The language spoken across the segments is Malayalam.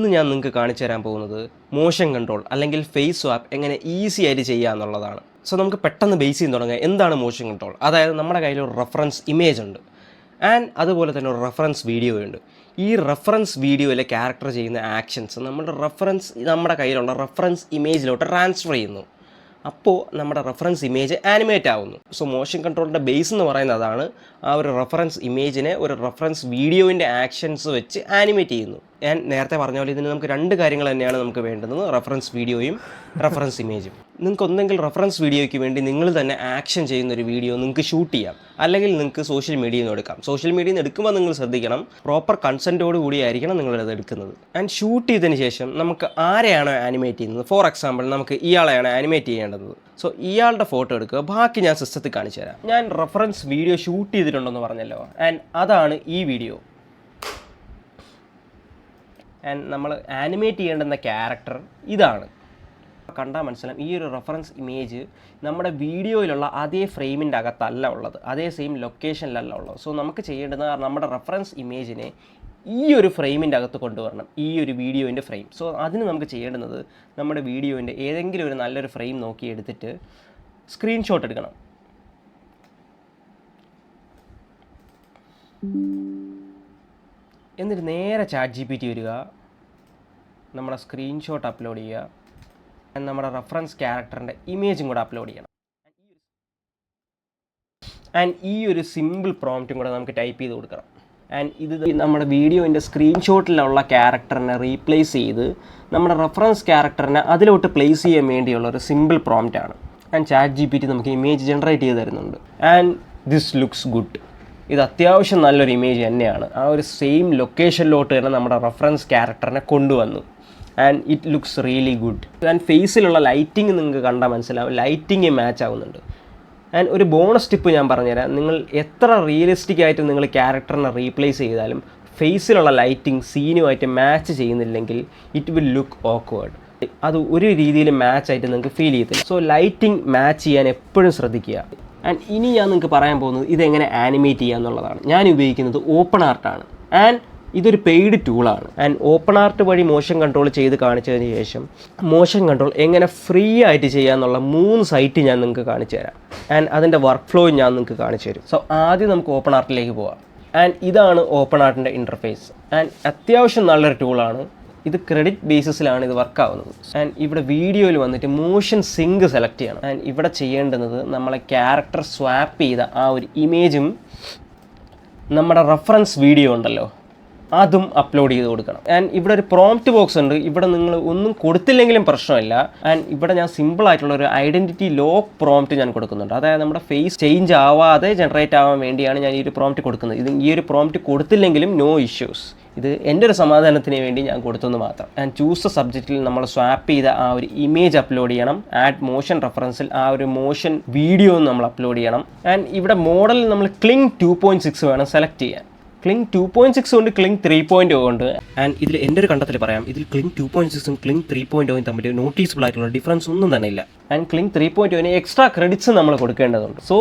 ഇന്ന് ഞാൻ നിങ്ങൾക്ക് കാണിച്ചു തരാൻ പോകുന്നത് മോഷൻ കൺട്രോൾ അല്ലെങ്കിൽ ഫേസ് സ്വാപ്പ് എങ്ങനെ ഈസി ആയിട്ട് ചെയ്യുക എന്നുള്ളതാണ്. സോ നമുക്ക് പെട്ടെന്ന് ബേസ് ചെയ്ത് തുടങ്ങുക. എന്താണ് മോഷൻ കൺട്രോൾ? അതായത് നമ്മുടെ കയ്യിൽ ഒരു റെഫറൻസ് ഇമേജ് ഉണ്ട് ആൻഡ് അതുപോലെ തന്നെ ഒരു റെഫറൻസ് വീഡിയോ ഉണ്ട്. ഈ റെഫറൻസ് വീഡിയോയിലെ ക്യാരക്ടർ ചെയ്യുന്ന ആക്ഷൻസ് നമ്മുടെ കയ്യിലുള്ള റെഫറൻസ് ഇമേജിലോട്ട് ട്രാൻസ്ഫർ ചെയ്യുന്നു. അപ്പോൾ നമ്മുടെ റെഫറൻസ് ഇമേജ് ആനിമേറ്റ് ആവുന്നു. സോ മോഷൻ കൺട്രോളിൻ്റെ ബേസ് എന്ന് പറയുന്നത് അതാണ്. ആ ഒരു റെഫറൻസ് ഇമേജിനെ ഒരു റെഫറൻസ് വീഡിയോൻ്റെ ആക്ഷൻസ് വെച്ച് ആനിമേറ്റ് ചെയ്യുന്നു. ഞാൻ നേരത്തെ പറഞ്ഞ പോലെ ഇതിന് നമുക്ക് രണ്ട് കാര്യങ്ങൾ തന്നെയാണ് നമുക്ക് വേണ്ടുന്നത്: റെഫറൻസ് വീഡിയോയും റെഫറൻസ് ഇമേജും. നിങ്ങൾക്ക് ഒന്നെങ്കിൽ റെഫറൻസ് വീഡിയോയ്ക്ക് വേണ്ടി നിങ്ങൾ തന്നെ ആക്ഷൻ ചെയ്യുന്ന ഒരു വീഡിയോ നിങ്ങൾക്ക് ഷൂട്ട് ചെയ്യാം, അല്ലെങ്കിൽ നിങ്ങൾക്ക് സോഷ്യൽ മീഡിയയിൽ നിന്ന് എടുക്കാം. സോഷ്യൽ മീഡിയയിൽ നിന്ന് എടുക്കുമ്പോൾ നിങ്ങൾ ശ്രദ്ധിക്കണം, പ്രോപ്പർ കൺസെൻറ്റോട് കൂടിയായിരിക്കണം നിങ്ങളത് എടുക്കുന്നത്. ആൻഡ് ഷൂട്ട് ചെയ്തതിന് ശേഷം നമുക്ക് ആരെയാണോ ആനിമേറ്റ് ചെയ്യുന്നത്, ഫോർ എക്സാമ്പിൾ നമുക്ക് ഇയാളെയാണ് ആനിമേറ്റ് ചെയ്യേണ്ടത്. സോ ഇയാളുടെ ഫോട്ടോ എടുക്കുക, ബാക്കി ഞാൻ സിസ്റ്റത്തിൽ കാണിച്ചു തരാം. ഞാൻ റെഫറൻസ് വീഡിയോ ഷൂട്ട് ചെയ്തിട്ടുണ്ടെന്ന് പറഞ്ഞല്ലോ, ആൻഡ് അതാണ് ഈ വീഡിയോ. ആൻഡ് നമ്മൾ ആനിമേറ്റ് ചെയ്യേണ്ടുന്ന ക്യാരക്ടർ ഇതാണ്. കണ്ടാൽ മനസ്സിലാവും, ഈ ഒരു റെഫറൻസ് ഇമേജ് നമ്മുടെ വീഡിയോയിലുള്ള അതേ ഫ്രെയിമിൻ്റെ അകത്തല്ല ഉള്ളത്, അതേ സെയിം ലൊക്കേഷനിലല്ല ഉള്ളത്. സോ നമുക്ക് ചെയ്യേണ്ടത് നമ്മുടെ റെഫറൻസ് ഇമേജിനെ ഈ ഒരു ഫ്രെയിമിൻ്റെ അകത്ത് കൊണ്ടുവരണം, ഈ ഒരു വീഡിയോൻ്റെ ഫ്രെയിം. സോ അതിന് നമുക്ക് ചെയ്യേണ്ടുന്നത് നമ്മുടെ വീഡിയോൻ്റെ ഏതെങ്കിലും ഒരു നല്ലൊരു ഫ്രെയിം നോക്കി എടുത്തിട്ട് സ്ക്രീൻഷോട്ട് എടുക്കണം. എന്നിട്ട് നേരെ ChatGPT വരിക, നമ്മുടെ സ്ക്രീൻഷോട്ട് അപ്ലോഡ് ചെയ്യുക, നമ്മുടെ റെഫറൻസ് ക്യാരക്ടറിൻ്റെ ഇമേജും കൂടെ അപ്ലോഡ് ചെയ്യണം. ആൻഡ് ഈ ഒരു സിമ്പിൾ പ്രോംപ്റ്റും കൂടെ നമുക്ക് ടൈപ്പ് ചെയ്ത് കൊടുക്കണം. ആൻഡ് ഇത് നമ്മുടെ വീഡിയോൻ്റെ സ്ക്രീൻഷോട്ടിലുള്ള ക്യാരക്ടറിനെ റീപ്ലേസ് ചെയ്ത് നമ്മുടെ റെഫറൻസ് ക്യാരക്ടറിനെ അതിലോട്ട് പ്ലേസ് ചെയ്യാൻ വേണ്ടിയുള്ള ഒരു സിമ്പിൾ പ്രോംപ്റ്റാണ്. ആൻഡ് ChatGPT നമുക്ക് ഇമേജ് ജനറേറ്റ് ചെയ്ത് തരുന്നുണ്ട്. And this looks good. ഇത് അത്യാവശ്യം നല്ലൊരു ഇമേജ് തന്നെയാണ്. ആ ഒരു സെയിം ലൊക്കേഷനിലോട്ട് തന്നെ നമ്മുടെ റെഫറൻസ് ക്യാരക്ടറിനെ കൊണ്ടുവന്നു. And it looks really good. And ഫേസിലുള്ള ലൈറ്റിങ് നിങ്ങൾക്ക് കണ്ടാൽ മനസ്സിലാവും, ലൈറ്റിങ് മാച്ച് ആവുന്നുണ്ട്. ആൻഡ് ഒരു ബോണസ് ടിപ്പ് ഞാൻ പറഞ്ഞുതരാം. നിങ്ങൾ എത്ര റിയലിസ്റ്റിക് ആയിട്ട് നിങ്ങൾ ക്യാരക്ടറിനെ റീപ്ലേസ് ചെയ്താലും ഫേസിലുള്ള ലൈറ്റിങ് സീനുമായിട്ട് മാച്ച് ചെയ്യുന്നില്ലെങ്കിൽ ഇറ്റ് വിൽ ലുക്ക് ഓക്വേർഡ്. അത് ഒരു രീതിയിൽ മാച്ചായിട്ട് നിങ്ങൾക്ക് ഫീൽ ചെയ്യത്തില്ല. സോ ലൈറ്റിങ് മാച്ച് ചെയ്യാൻ എപ്പോഴും ശ്രദ്ധിക്കുക. ആൻഡ് ഇനി ഞാൻ നിങ്ങൾക്ക് പറയാൻ പോകുന്നത് ഇതെങ്ങനെ ആനിമേറ്റ് ചെയ്യുക എന്നുള്ളതാണ്. ഞാൻ ഉപയോഗിക്കുന്നത് ഓപ്പൺ ആർട്ടാണ്. ആൻഡ് ഇതൊരു പെയ്ഡ് ടൂളാണ്. ആൻഡ് ഓപ്പൺ ആർട്ട് വഴി മോഷൻ കൺട്രോൾ ചെയ്ത് കാണിച്ചതിന് ശേഷം മോഷൻ കൺട്രോൾ എങ്ങനെ ഫ്രീ ആയിട്ട് ചെയ്യാമെന്നുള്ള 3 സൈറ്റ് ഞാൻ നിങ്ങൾക്ക് കാണിച്ചു തരാം. ആൻഡ് അതിൻ്റെ വർക്ക് ഫ്ലോ ഞാൻ നിങ്ങൾക്ക് കാണിച്ചു തരും. സോ ആദ്യം നമുക്ക് ഓപ്പൺ ആർട്ടിലേക്ക് പോവാം. ആൻഡ് ഇതാണ് ഓപ്പൺ ആർട്ടിൻ്റെ ഇൻ്റർഫേസ്. ആൻഡ് അത്യാവശ്യം നല്ലൊരു ടൂളാണ്. ഇത് ക്രെഡിറ്റ് ബേസിസിലാണ് ഇത് വർക്കാവുന്നത്. ആൻഡ് ഇവിടെ വീഡിയോയിൽ വന്നിട്ട് മോഷൻ സിങ്ക് സെലക്ട് ചെയ്യണം. ആൻഡ് ഇവിടെ ചെയ്യേണ്ടുന്നത് നമ്മളെ ക്യാരക്ടർ സ്വാപ്പ് ചെയ്ത ആ ഒരു ഇമേജും നമ്മുടെ റെഫറൻസ് വീഡിയോ ഉണ്ടല്ലോ അതും അപ്ലോഡ് ചെയ്ത് കൊടുക്കണം. ആൻഡ് ഇവിടെ ഒരു പ്രോംപ്റ്റ് ബോക്സ് ഉണ്ട്. ഇവിടെ നിങ്ങൾ ഒന്നും കൊടുത്തില്ലെങ്കിലും പ്രശ്നമില്ല. ആൻഡ് ഇവിടെ ഞാൻ സിമ്പിളായിട്ടുള്ള ഒരു ഐഡൻറ്റിറ്റി ലോക്ക് പ്രോംപ്റ്റ് ഞാൻ കൊടുക്കുന്നുണ്ട്. അതായത് നമ്മുടെ ഫേസ് ചേഞ്ച് ആവാതെ ജനറേറ്റ് ആവാൻ വേണ്ടിയാണ് ഞാൻ ഈ ഒരു പ്രോംപ്റ്റ് കൊടുക്കുന്നത്. ഈ ഒരു പ്രോംപ്റ്റ് കൊടുത്തില്ലെങ്കിലും നോ ഇഷ്യൂസ്. ഇത് എൻ്റെ ഒരു സമാധാനത്തിന് വേണ്ടി ഞാൻ കൊടുത്തെന്ന് മാത്രം. ആൻഡ് ചൂസ് ദ സബ്ജക്റ്റിൽ നമ്മൾ സ്വാപ്പ് ചെയ്ത ആ ഒരു ഇമേജ് അപ്ലോഡ് ചെയ്യണം. ആഡ് മോഷൻ റെഫറൻസിൽ ആ ഒരു മോഷൻ വീഡിയോ നമ്മൾ അപ്ലോഡ് ചെയ്യണം. ആൻഡ് ഇവിടെ മോഡൽ നമ്മൾ ക്ലിങ് 2.6 വേണം സെലക്ട് ചെയ്യാൻ. ക്ലിങ് 2.6 ഉണ്ട്, ക്ലിങ് 3.0 ഉണ്ട്. ആൻഡ് ഇതിൽ എൻ്റെ ഒരു കണ്ടത്തിൽ പറയാം, ഇതിൽ ക്ലിങ് 2.6ഉം ക്ലിങ് 3.0 തമ്മിൽ നോട്ടീസബിൾ ആയിട്ടുള്ള ഡിഫറൻസ് ഒന്നും തന്നെ ഇല്ല. ആൻഡ് ക്ലിങ് 3.0 എക്സ്ട്രാ ക്രെഡിറ്റ്സ് നമ്മൾ കൊടുക്കേണ്ടതുണ്ട്. So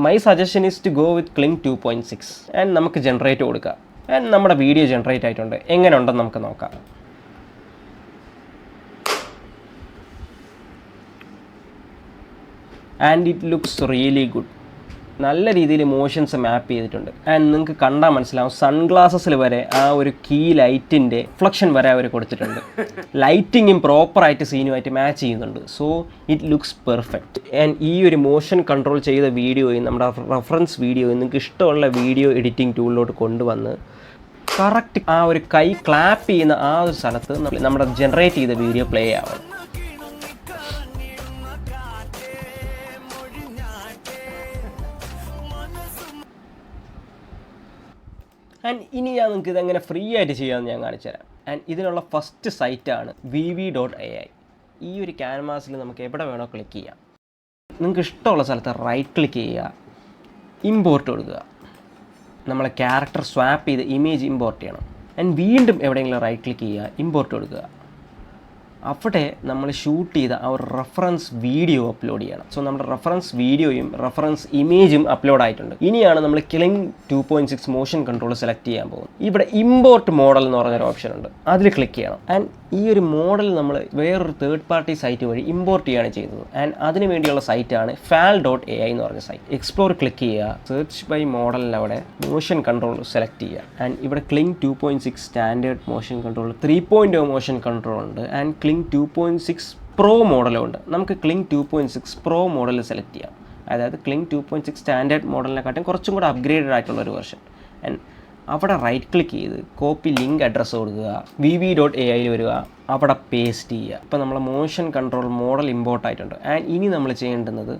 my suggestion is to go with Kling 2.6. And നമുക്ക് ജനറേറ്റ് കൊടുക്കാം. ആൻഡ് നമ്മുടെ വീഡിയോ ജനറേറ്റ് ആയിട്ടുണ്ട്. എങ്ങനെ ഉണ്ടെന്ന് നമുക്ക് നോക്കാം. And it looks really good. നല്ല രീതിയിൽ മോഷൻസ് മാപ്പ് ചെയ്തിട്ടുണ്ട്. ആൻഡ് നിങ്ങൾക്ക് കണ്ടാൽ മനസ്സിലാവും, സൺഗ്ലാസസിൽ വരെ ആ ഒരു കീ ലൈറ്റിൻ്റെ റിഫ്ലക്ഷൻ വരെ അവർ കൊടുത്തിട്ടുണ്ട്. ലൈറ്റിങ്ങും പ്രോപ്പറായിട്ട് സീനുമായിട്ട് മാച്ച് ചെയ്യുന്നുണ്ട്. So it looks perfect. And ഈ ഒരു മോഷൻ കൺട്രോൾ ചെയ്ത വീഡിയോയും നമ്മുടെ റെഫറൻസ് വീഡിയോയും നിങ്ങൾക്ക് ഇഷ്ടമുള്ള വീഡിയോ എഡിറ്റിംഗ് ടൂളിലോട്ട് കൊണ്ടുവന്ന് കറക്റ്റ് ആ ഒരു കൈ ക്ലാപ്പ് ചെയ്യുന്ന ആ ഒരു സ്ഥലത്ത് നമ്മുടെ ജനറേറ്റ് ചെയ്ത വീഡിയോ പ്ലേ ആവണം. ആൻഡ് ഇനി ഞാൻ നിങ്ങൾക്ക് ഇതെങ്ങനെ ഫ്രീ ആയിട്ട് ചെയ്യാമെന്ന് ഞാൻ കാണിച്ചു തരാം. ആൻഡ് ഇതിനുള്ള ഫസ്റ്റ് സൈറ്റാണ് vv.ai. ഈ ഒരു ക്യാൻവാസിൽ നമുക്ക് എവിടെ വേണോ ക്ലിക്ക് ചെയ്യാം. നിങ്ങൾക്ക് ഇഷ്ടമുള്ള സ്ഥലത്ത് റൈറ്റ് ക്ലിക്ക് ചെയ്യുക, ഇമ്പോർട്ട് കൊടുക്കുക. നമ്മളെ ക്യാരക്ടർ സ്വാപ്പ് ചെയ്ത് ഇമേജ് ഇമ്പോർട്ട് ചെയ്യണം. ആൻഡ് വീണ്ടും എവിടെയെങ്കിലും റൈറ്റ് ക്ലിക്ക് ചെയ്യുക, ഇമ്പോർട്ട് കൊടുക്കുക. അവിടെ നമ്മൾ ഷൂട്ട് ചെയ്ത ആ ഒരു റെഫറൻസ് വീഡിയോ അപ്ലോഡ് ചെയ്യണം. സോ നമ്മുടെ റെഫറൻസ് വീഡിയോയും റെഫറൻസ് ഇമേജും അപ്ലോഡ് ആയിട്ടുണ്ട്. ഇനിയാണ് നമ്മൾ Kling 2.6 മോഷൻ കൺട്രോൾ സെലക്ട് ചെയ്യാൻ പോകുന്നത്. ഇവിടെ ഇമ്പോർട്ട് മോഡൽ എന്ന് പറഞ്ഞൊരു ഓപ്ഷൻ ഉണ്ട്, അതിൽ ക്ലിക്ക് ചെയ്യണം. ആൻഡ് ഈ ഒരു മോഡൽ നമ്മൾ വേറൊരു തേർഡ് പാർട്ടി സൈറ്റ് വഴി ഇമ്പോർട്ട് ചെയ്യാണ് ചെയ്തത്. ആൻഡ് അതിന് വേണ്ടിയുള്ള സൈറ്റാണ് fal.ai എന്ന് പറഞ്ഞ സൈറ്റ്. എക്സ്പ്ലോർ ക്ലിക്ക് ചെയ്യുക, സെർച്ച് ബൈ മോഡലിലവിടെ മോഷൻ കൺട്രോൾ സെലക്ട് ചെയ്യുക. ആൻഡ് ഇവിടെ Kling 2.6 standard motion control, 3.0 motion control ഉണ്ട്. ആൻഡ് Kling 2.6 പ്രോ മോഡലും ഉണ്ട്. നമുക്ക് Kling 2.6 പ്രോ മോഡൽ സെലക്ട് ചെയ്യാം. അതായത് Kling 2.6 സ്റ്റാൻഡേർഡ് മോഡലിനെക്കാട്ടും കുറച്ചും കൂടെ അപ്ഗ്രേഡഡ് ആയിട്ടുള്ള ഒരു വെർഷൻ. ആൻഡ് അവിടെ റൈറ്റ് ക്ലിക്ക് ചെയ്ത് കോപ്പി ലിങ്ക് അഡ്രസ്സ് കൊടുക്കുക, vv.ai വരിക, അവിടെ പേസ്റ്റ് ചെയ്യുക. ഇപ്പോൾ നമ്മളെ മോഷൻ കൺട്രോൾ മോഡൽ ഇമ്പോർട്ട് ആയിട്ടുണ്ട്. ആൻഡ് ഇനി നമ്മൾ ചെയ്യേണ്ടുന്നത്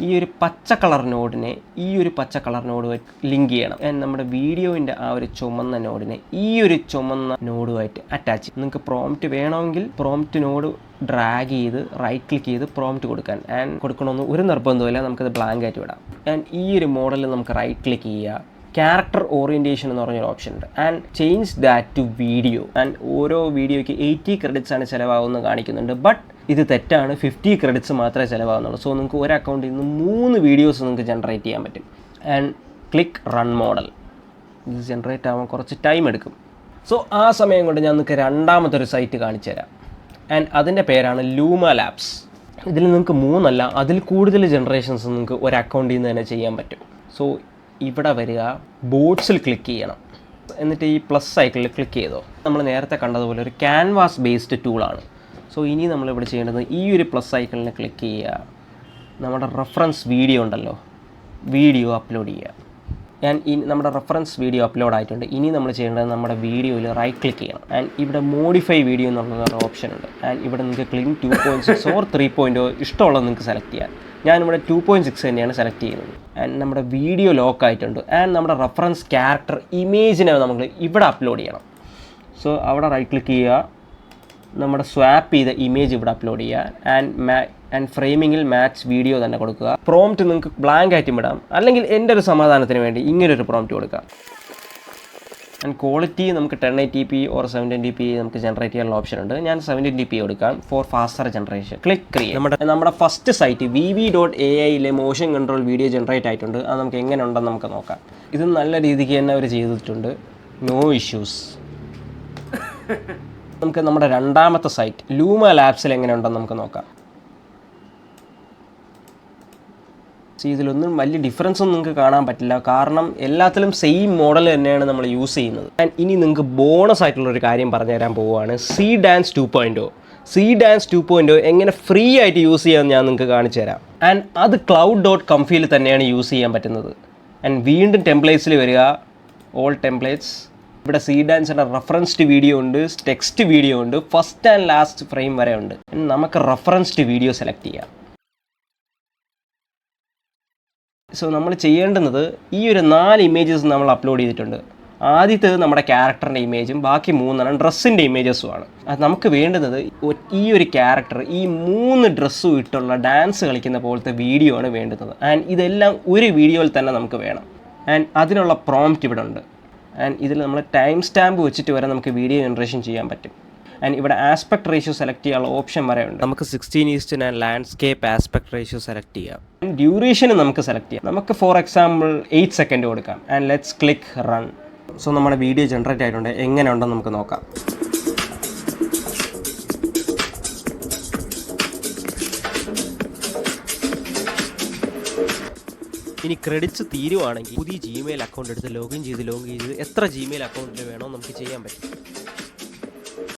ഈ ഒരു പച്ച കളർ നോഡിനെ ഈ ഒരു പച്ച കളർ നോഡുമായിട്ട് ലിങ്ക് ചെയ്യണം. ആൻഡ് നമ്മുടെ വീഡിയോൻ്റെ ആ ഒരു ചുമന്ന നോഡിനെ ഈ ഒരു ചുമന്ന നോഡുമായിട്ട് അറ്റാച്ച് ചെയ്യും. നിങ്ങൾക്ക് പ്രോംപ്റ്റ് വേണമെങ്കിൽ പ്രോംപ്റ്റ് നോഡ് ഡ്രാഗ് ചെയ്ത് റൈറ്റ് ക്ലിക്ക് ചെയ്ത് പ്രോംപ്റ്റ് കൊടുക്കാൻ. ആൻഡ് കൊടുക്കണമെന്ന് ഒരു നിർബന്ധമില്ല, നമുക്കത് ബ്ലാങ്ക് ആയിട്ട് വിടാം. ആൻഡ് ഈ ഒരു മോഡലിൽ നമുക്ക് റൈറ്റ് ക്ലിക്ക് ചെയ്യുക, ക്യാരക്ടർ ഓറിയൻറ്റേഷൻ എന്ന് പറഞ്ഞൊരു ഓപ്ഷൻ ഉണ്ട്. And change that to video. And ഓരോ വീഡിയോയ്ക്ക് 80 ക്രെഡിറ്റ്സ് ആണ് ചിലവാകുമെന്ന് കാണിക്കുന്നുണ്ട്. ബട്ട് ഇത് തെറ്റാണ്, 50 ക്രെഡിറ്റ്സ് മാത്രമേ ചിലവാകുന്നുള്ളൂ. സോ നിങ്ങൾക്ക് ഒരു അക്കൗണ്ടിൽ നിന്ന് 3 വീഡിയോസ് നിങ്ങൾക്ക് ജനറേറ്റ് ചെയ്യാൻ പറ്റും. And click run model. ഇത് ജനറേറ്റ് ആവാൻ കുറച്ച് ടൈം എടുക്കും. സോ ആ സമയം കൊണ്ട് ഞാൻ നിങ്ങൾക്ക് രണ്ടാമത്തെ ഒരു സൈറ്റ് കാണിച്ചു തരാം. ആൻഡ് അതിൻ്റെ പേരാണ് Luma Labs. ഇതിൽ നിങ്ങൾക്ക് 3 അല്ല അതിൽ കൂടുതൽ ജനറേഷൻസ് നിങ്ങൾക്ക് ഒരു അക്കൗണ്ടിൽ നിന്ന് തന്നെ ചെയ്യാൻ പറ്റും. സോ ഇവിടെ വരിക, ബോട്ട്സിൽ ക്ലിക്ക് ചെയ്യണം. എന്നിട്ട് ഈ പ്ലസ് ഐക്കണിൽ ക്ലിക്ക് ചെയ്തോ. നമ്മൾ നേരത്തെ കണ്ടതുപോലെ ഒരു ക്യാൻവാസ് ബേസ്ഡ് ടൂളാണ്. സോ ഇനി നമ്മളിവിടെ ചെയ്യേണ്ടത് ഈ ഒരു പ്ലസ് ഐക്കണിൽ ക്ലിക്ക് ചെയ്യുക, നമ്മുടെ റെഫറൻസ് വീഡിയോ ഉണ്ടല്ലോ, വീഡിയോ അപ്ലോഡ് ചെയ്യുക. നമ്മുടെ റെഫറൻസ് വീഡിയോ അപ്ലോഡ് ആയിട്ടുണ്ട്. ഇനി നമ്മൾ ചെയ്യേണ്ടത് നമ്മുടെ വീഡിയോയിൽ റൈറ്റ് ക്ലിക്ക് ചെയ്യണം. ആൻഡ് ഇവിടെ മോഡിഫൈ വീഡിയോ എന്നുള്ളൊരു ഓപ്ഷൻ ഉണ്ട്. ആൻഡ് ഇവിടെ നിങ്ങൾക്ക് Kling 2.6 ഓർ 3.0 ഇഷ്ടമുള്ളത് നിങ്ങൾക്ക് സെലക്ട് ചെയ്യാം. ഞാനിവിടെ 2.6 തന്നെയാണ് സെലക്ട് ചെയ്യുന്നത്. ആൻഡ് നമ്മുടെ വീഡിയോ ലോക്ക് ആയിട്ടുണ്ട്. ആൻഡ് നമ്മുടെ റെഫറൻസ് ക്യാരക്ടർ ഇമേജിനെ നമ്മൾ ഇവിടെ അപ്ലോഡ് ചെയ്യണം. സോ അവിടെ റൈറ്റ് ക്ലിക്ക് ചെയ്യുക, നമ്മുടെ സ്വാപ്പ് ചെയ്ത ഇമേജ് ഇവിടെ അപ്ലോഡ് ചെയ്യുക. ആൻഡ് ഫ്രെയിമിങ്ങിൽ മാച്ച് വീഡിയോ തന്നെ കൊടുക്കുക. പ്രോംപ്റ്റ് നിങ്ങൾക്ക് ബ്ലാങ്ക് ആയിട്ടും ഇടാം, അല്ലെങ്കിൽ എൻ്റെ ഒരു സമാധാനത്തിന് വേണ്ടി ഇങ്ങനൊരു പ്രോംപ്റ്റ് കൊടുക്കുക. ആൻഡ് ക്വാളിറ്റി നമുക്ക് 1080p ഓർ 720p നമുക്ക് ജനറേറ്റ് ചെയ്യാനുള്ള ഓപ്ഷൻ ഉണ്ട്. ഞാൻ 720p കൊടുക്കാം for faster generation. Click create. നമ്മുടെ first site vv.ai motion control video generate ആയിട്ടുണ്ട്. അത് നമുക്ക് എങ്ങനെ ഉണ്ടെന്ന് നമുക്ക് നോക്കാം. ഇത് നല്ല രീതിക്ക് തന്നെ അവർ ചെയ്തിട്ടുണ്ട്, നോ ഇഷ്യൂസ്. നമുക്ക് നമ്മുടെ രണ്ടാമത്തെ സൈറ്റ് Luma Labsൽ എങ്ങനെ ഉണ്ടെന്ന് നമുക്ക് നോക്കാം. ഇതിലൊന്നും വലിയ ഡിഫറൻസ് ഒന്നും നിങ്ങൾക്ക് കാണാൻ പറ്റില്ല, കാരണം എല്ലാത്തിലും സെയിം മോഡൽ തന്നെയാണ് നമ്മൾ യൂസ് ചെയ്യുന്നത്. ആൻഡ് ഇനി നിങ്ങൾക്ക് ബോണസ് ആയിട്ടുള്ളൊരു കാര്യം പറഞ്ഞു തരാൻ പോവുകയാണ്, Seedance 2.0. Seedance 2.0 എങ്ങനെ ഫ്രീ ആയിട്ട് യൂസ് ചെയ്യാമെന്ന് ഞാൻ നിങ്ങൾക്ക് കാണിച്ചു തരാം. ആൻഡ് അത് cloud.comfയിൽ തന്നെയാണ് യൂസ് ചെയ്യാൻ പറ്റുന്നത്. ആൻഡ് വീണ്ടും ടെംപ്ലേറ്റ്സിൽ വരിക, ഓൾ ടെംപ്ലേറ്റ്സ്. ഇവിടെ Seedanceൻ്റെ റെഫറൻസ്ഡ് വീഡിയോ ഉണ്ട്, ടെക്സ്റ്റ് വീഡിയോ ഉണ്ട്, ഫസ്റ്റ് ആൻഡ് ലാസ്റ്റ് ഫ്രെയിം വരെ ഉണ്ട്. നമുക്ക് റെഫറൻസ്ഡ് വീഡിയോ സെലക്ട് ചെയ്യാം. സോ നമ്മൾ ചെയ്യേണ്ടുന്നത് ഈ ഒരു 4 ഇമേജസ് നമ്മൾ അപ്ലോഡ് ചെയ്തിട്ടുണ്ട്. ആദ്യത്തേത് നമ്മുടെ ക്യാരക്ടറിൻ്റെ ഇമേജും ബാക്കി 3 ഡ്രസ്സിൻ്റെ ഇമേജസുമാണ്. അത് നമുക്ക് വേണ്ടുന്നത് ഈ ഒരു ക്യാരക്ടർ ഈ 3 ഡ്രസ്സും ഇട്ടുള്ള ഡാൻസ് കളിക്കുന്ന പോലത്തെ വീഡിയോ ആണ് വേണ്ടുന്നത്. ആൻഡ് ഇതെല്ലാം ഒരു വീഡിയോയിൽ തന്നെ നമുക്ക് വേണം. ആൻഡ് അതിനുള്ള പ്രോംപ്റ്റ് ഇവിടെ ഉണ്ട്. ആൻഡ് ഇതിൽ നമ്മൾ ടൈം സ്റ്റാമ്പ് വെച്ചിട്ട് വരെ നമുക്ക് വീഡിയോ ജനറേഷൻ ചെയ്യാൻ പറ്റും. ആൻഡ് ഇവിടെ ആസ്പെക്ട് റേഷ്യോ സെലക്ട് ചെയ്യാനുള്ള ഓപ്ഷൻ വരെ ഉണ്ട്. നമുക്ക് 16:9 ലാൻഡ്സ്കേപ്പ് ആസ്പെക്ട് റേഷ്യോ സെലക്ട് ചെയ്യാം. ഡ്യൂറേഷന് നമുക്ക് സെലക്ട് ചെയ്യാം. നമുക്ക് ഫോർ എക്സാമ്പിൾ 8 സെക്കൻഡ് കൊടുക്കാം. And let's click run. So നമ്മുടെ വീഡിയോ ജനറേറ്റ് ആയിട്ടുണ്ട്. എങ്ങനെ ഉണ്ടെന്ന് നമുക്ക് നോക്കാം. ഇനി ക്രെഡിറ്റ്സ് തീരുവാണെങ്കിൽ പുതിയ ജിമെയിൽ അക്കൗണ്ട് എടുത്ത് ലോഗിൻ ചെയ്ത് എത്ര ജിമെയിൽ അക്കൗണ്ടിൽ വേണോ നമുക്ക് ചെയ്യാൻ പറ്റും.